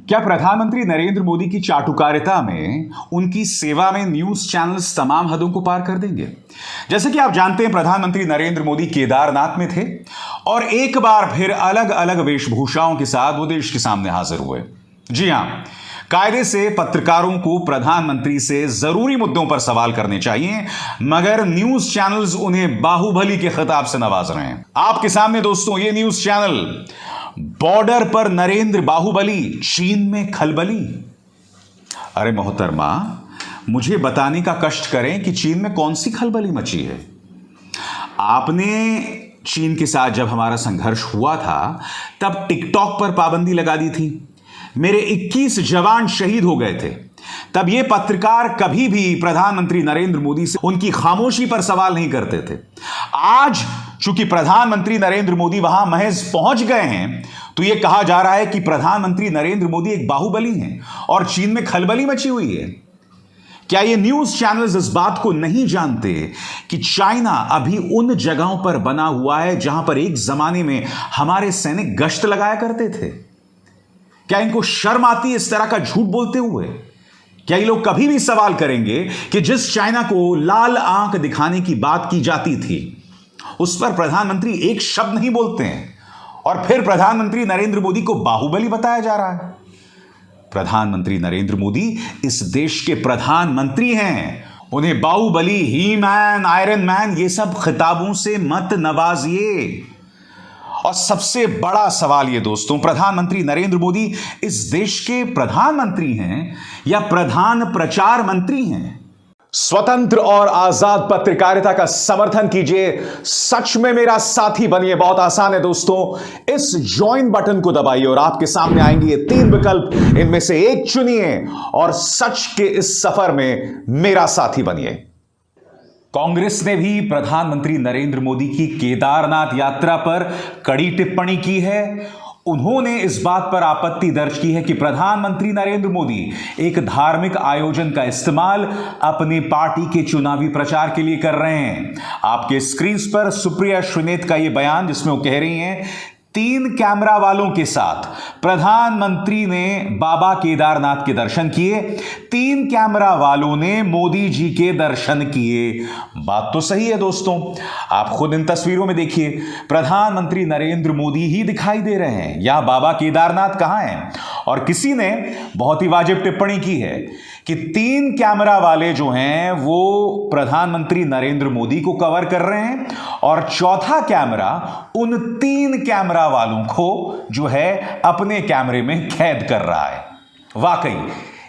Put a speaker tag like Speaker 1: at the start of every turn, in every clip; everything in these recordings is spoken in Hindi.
Speaker 1: क्या प्रधानमंत्री नरेंद्र मोदी की चाटुकारिता में उनकी सेवा में न्यूज चैनल्स तमाम हदों को पार कर देंगे? जैसे कि आप जानते हैं, प्रधानमंत्री नरेंद्र मोदी केदारनाथ में थे और एक बार फिर अलग अलग वेशभूषाओं के साथ वो देश के सामने हाजिर हुए। जी हां, कायदे से पत्रकारों को प्रधानमंत्री से जरूरी मुद्दों पर सवाल करने चाहिए, मगर न्यूज चैनल्स उन्हें बाहुबली के खिताब से नवाज रहे हैं। आपके सामने दोस्तों ये न्यूज चैनल, बॉर्डर पर नरेंद्र बाहुबली, चीन में खलबली। अरे मोहतरमा, मुझे बताने का कष्ट करें कि चीन में कौन सी खलबली मची है। आपने चीन के साथ जब हमारा संघर्ष हुआ था तब टिकटॉक पर पाबंदी लगा दी थी। मेरे 21 जवान शहीद हो गए थे। तब ये पत्रकार कभी भी प्रधानमंत्री नरेंद्र मोदी से उनकी खामोशी पर सवाल नहीं करते थे। आज चूंकि प्रधानमंत्री नरेंद्र मोदी वहां महज पहुंच गए हैं, तो यह कहा जा रहा है कि प्रधानमंत्री नरेंद्र मोदी एक बाहुबली हैं और चीन में खलबली मची हुई है। क्या ये न्यूज चैनल्स इस बात को नहीं जानते कि चाइना अभी उन जगहों पर बना हुआ है जहां पर एक जमाने में हमारे सैनिक गश्त लगाया करते थे? क्या इनको शर्म आती है इस तरह का झूठ बोलते हुए? क्या ये लोग कभी भी सवाल करेंगे कि जिस चाइना को लाल आंख दिखाने की बात की जाती थी, उस पर प्रधानमंत्री एक शब्द नहीं बोलते हैं और फिर प्रधानमंत्री नरेंद्र मोदी को बाहुबली बताया जा रहा है? प्रधानमंत्री नरेंद्र मोदी इस देश के प्रधानमंत्री हैं। उन्हें बाहुबली, ही मैन, आयरन मैन ये सब खिताबों से मत नवाजिए। और सबसे बड़ा सवाल ये दोस्तों, प्रधानमंत्री नरेंद्र मोदी इस देश के प्रधानमंत्री हैं या प्रधान प्रचार मंत्री हैं? स्वतंत्र और आजाद पत्रकारिता का समर्थन कीजिए, सच में मेरा साथी बनिए। बहुत आसान है दोस्तों, इस ज्वाइन बटन को दबाइए और आपके सामने आएंगे ये 3 विकल्प, इनमें से एक चुनिए और सच के इस सफर में मेरा साथी बनिए। कांग्रेस ने भी प्रधानमंत्री नरेंद्र मोदी की केदारनाथ यात्रा पर कड़ी टिप्पणी की है। उन्होंने इस बात पर आपत्ति दर्ज की है कि प्रधानमंत्री नरेंद्र मोदी एक धार्मिक आयोजन का इस्तेमाल अपनी पार्टी के चुनावी प्रचार के लिए कर रहे हैं। आपके स्क्रीन पर सुप्रिया श्रीनेत का यह बयान, जिसमें वो कह रही हैं, 3 कैमरा वालों के साथ प्रधानमंत्री ने बाबा केदारनाथ के दर्शन किए, 3 कैमरा वालों ने मोदी जी के दर्शन किए। बात तो सही है दोस्तों, आप खुद इन तस्वीरों में देखिए, प्रधानमंत्री नरेंद्र मोदी ही दिखाई दे रहे हैं। यहां बाबा केदारनाथ कहां हैं? और किसी ने बहुत ही वाजिब टिप्पणी की है कि 3 कैमरा वाले जो हैं वो प्रधानमंत्री नरेंद्र मोदी को कवर कर रहे हैं और चौथा कैमरा उन 3 कैमरा वालों को जो है अपने कैमरे में कैद कर रहा है। वाकई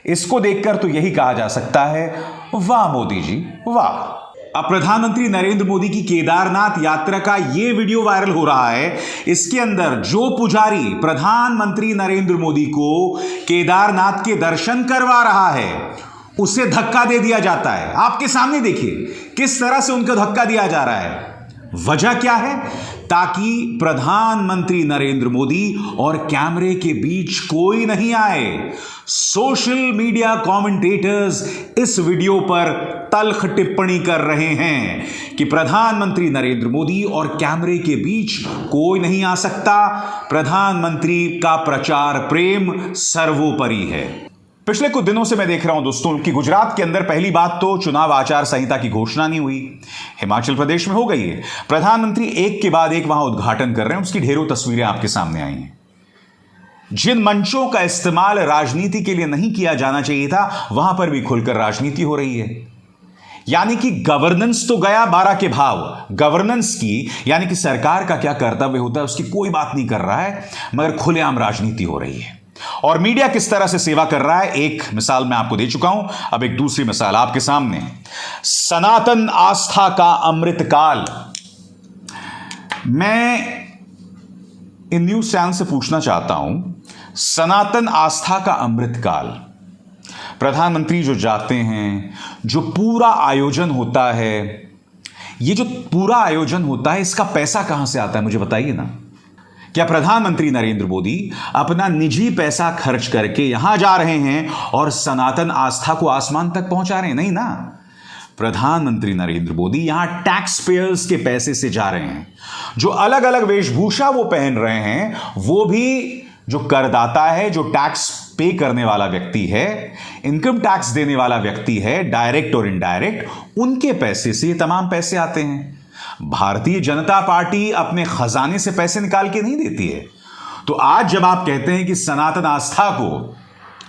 Speaker 1: इसको देखकर तो यही कहा जा सकता है, वाह मोदी जी वाह। अब प्रधानमंत्री नरेंद्र मोदी की केदारनाथ यात्रा का यह वीडियो वायरल हो रहा है। इसके अंदर जो पुजारी प्रधानमंत्री नरेंद्र मोदी को केदारनाथ के दर्शन करवा रहा है, उसे धक्का दे दिया जाता है। आपके सामने देखिए किस तरह से उनको धक्का दिया जा रहा है। वजह क्या है? ताकि प्रधानमंत्री नरेंद्र मोदी और कैमरे के बीच कोई नहीं आए। सोशल मीडिया कमेंटेटर्स इस वीडियो पर तल्ख टिप्पणी कर रहे हैं कि प्रधानमंत्री नरेंद्र मोदी और कैमरे के बीच कोई नहीं आ सकता। प्रधानमंत्री का प्रचार प्रेम सर्वोपरि है। पिछले कुछ दिनों से मैं देख रहा हूं दोस्तों कि गुजरात के अंदर पहली बात तो चुनाव आचार संहिता की घोषणा नहीं हुई। हिमाचल प्रदेश में हो गई है। प्रधानमंत्री एक के बाद एक वहां उद्घाटन कर रहे हैं, उसकी ढेरों तस्वीरें आपके सामने आई हैं। जिन मंचों का इस्तेमाल राजनीति के लिए नहीं किया जाना चाहिए था, वहां पर भी खुलकर राजनीति हो रही है। यानी कि गवर्नेंस तो गया 12 के भाव। गवर्नेंस की यानी कि सरकार का क्या कर्तव्य होता है उसकी कोई बात नहीं कर रहा है, मगर खुलेआम राजनीति हो रही है। और मीडिया किस तरह से सेवा कर रहा है, एक मिसाल मैं आपको दे चुका हूं, अब एक दूसरी मिसाल आपके सामने। सनातन आस्था का अमृतकाल। मैं इन न्यूज चैनल से पूछना चाहता हूं, सनातन आस्था का अमृतकाल, प्रधानमंत्री जो जाते हैं, जो पूरा आयोजन होता है, ये जो पूरा आयोजन होता है, इसका पैसा कहां से आता है मुझे बताइए ना। क्या प्रधानमंत्री नरेंद्र मोदी अपना निजी पैसा खर्च करके यहां जा रहे हैं और सनातन आस्था को आसमान तक पहुंचा रहे हैं? नहीं ना। प्रधानमंत्री नरेंद्र मोदी यहां टैक्स पेयर्स के पैसे से जा रहे हैं। जो अलग अलग वेशभूषा वो पहन रहे हैं वो भी जो करदाता है, जो टैक्स पे करने वाला व्यक्ति है, इनकम टैक्स देने वाला व्यक्ति है, डायरेक्ट और इनडायरेक्ट, उनके पैसे से ये तमाम पैसे आते हैं। भारतीय जनता पार्टी अपने खजाने से पैसे निकाल के नहीं देती है। तो आज जब आप कहते हैं कि सनातन आस्था को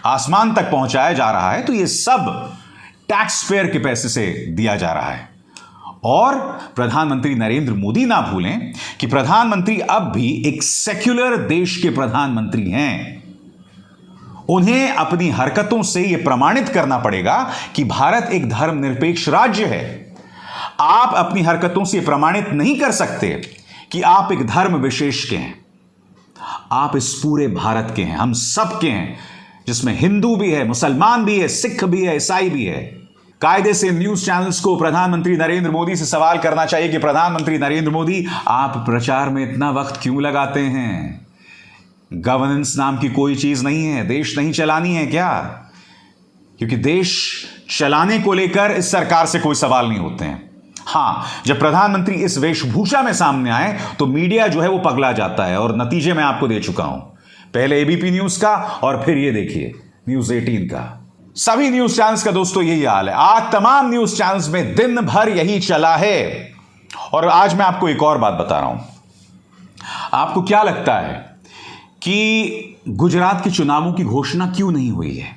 Speaker 1: आसमान तक पहुंचाया जा रहा है, तो ये सब टैक्स पेयर के पैसे से दिया जा रहा है। और प्रधानमंत्री नरेंद्र मोदी ना भूलें कि प्रधानमंत्री अब भी एक सेक्युलर देश के प्रधानमंत्री हैं। उन्हें अपनी हरकतों से यह प्रमाणित करना पड़ेगा कि भारत एक धर्मनिरपेक्ष राज्य है। आप अपनी हरकतों से प्रमाणित नहीं कर सकते कि आप एक धर्म विशेष के हैं। आप इस पूरे भारत के हैं, हम सब के हैं, जिसमें हिंदू भी है, मुसलमान भी है, सिख भी है, ईसाई भी है। कायदे से न्यूज चैनल्स को प्रधानमंत्री नरेंद्र मोदी से सवाल करना चाहिए कि प्रधानमंत्री नरेंद्र मोदी, आप प्रचार में इतना वक्त क्यों लगाते हैं? गवर्नेंस नाम की कोई चीज नहीं है, देश नहीं चलानी है क्या? क्योंकि देश चलाने को लेकर इस सरकार से कोई सवाल नहीं होते हैं। हां, जब प्रधानमंत्री इस वेशभूषा में सामने आए तो मीडिया जो है वो पगला जाता है, और नतीजे मैं आपको दे चुका हूं। पहले एबीपी न्यूज का, और फिर ये देखिए न्यूज 18 का। सभी न्यूज चैनल्स का दोस्तों यही हाल है। आज तमाम न्यूज चैनल्स में दिन भर यही चला है। और आज मैं आपको एक और बात बता रहा हूं। आपको क्या लगता है कि गुजरात के चुनावों की घोषणा क्यों नहीं हुई है?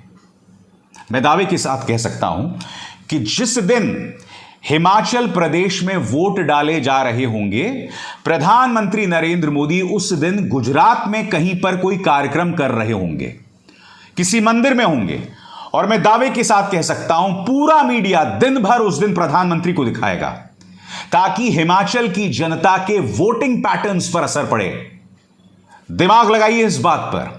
Speaker 1: मैं दावे के साथ कह सकता हूं कि जिस दिन हिमाचल प्रदेश में वोट डाले जा रहे होंगे, प्रधानमंत्री नरेंद्र मोदी उस दिन गुजरात में कहीं पर कोई कार्यक्रम कर रहे होंगे, किसी मंदिर में होंगे। और मैं दावे के साथ कह सकता हूं पूरा मीडिया दिन भर उस दिन प्रधानमंत्री को दिखाएगा, ताकि हिमाचल की जनता के वोटिंग पैटर्न्स पर असर पड़े। दिमाग लगाइए इस बात पर।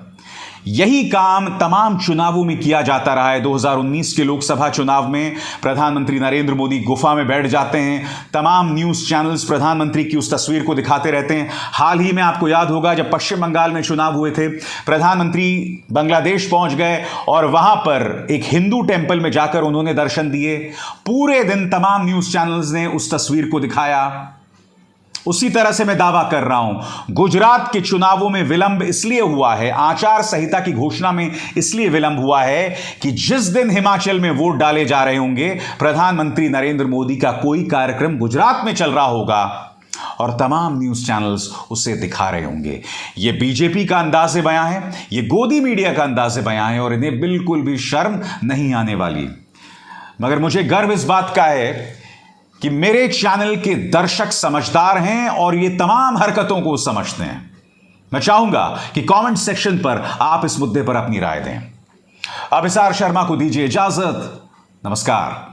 Speaker 1: यही काम तमाम चुनावों में किया जाता रहा है। 2019 के लोकसभा चुनाव में प्रधानमंत्री नरेंद्र मोदी गुफा में बैठ जाते हैं, तमाम न्यूज चैनल्स प्रधानमंत्री की उस तस्वीर को दिखाते रहते हैं। हाल ही में आपको याद होगा जब पश्चिम बंगाल में चुनाव हुए थे, प्रधानमंत्री बांग्लादेश पहुंच गए और वहां पर एक हिंदू टेंपल में जाकर उन्होंने दर्शन दिए। पूरे दिन तमाम न्यूज चैनल्स ने उस तस्वीर को दिखाया। उसी तरह से मैं दावा कर रहा हूं गुजरात के चुनावों में विलंब इसलिए हुआ है, आचार संहिता की घोषणा में इसलिए विलंब हुआ है कि जिस दिन हिमाचल में वोट डाले जा रहे होंगे, प्रधानमंत्री नरेंद्र मोदी का कोई कार्यक्रम गुजरात में चल रहा होगा और तमाम न्यूज चैनल्स उसे दिखा रहे होंगे। यह बीजेपी का अंदाज़े बयां है, यह गोदी मीडिया का अंदाज़े बयां है और इन्हें बिल्कुल भी शर्म नहीं आने वाली। मगर मुझे गर्व इस बात का है कि मेरे चैनल के दर्शक समझदार हैं और ये तमाम हरकतों को समझते हैं। मैं चाहूंगा कि कमेंट सेक्शन पर आप इस मुद्दे पर अपनी राय दें। अभिसार शर्मा को दीजिए इजाजत। नमस्कार।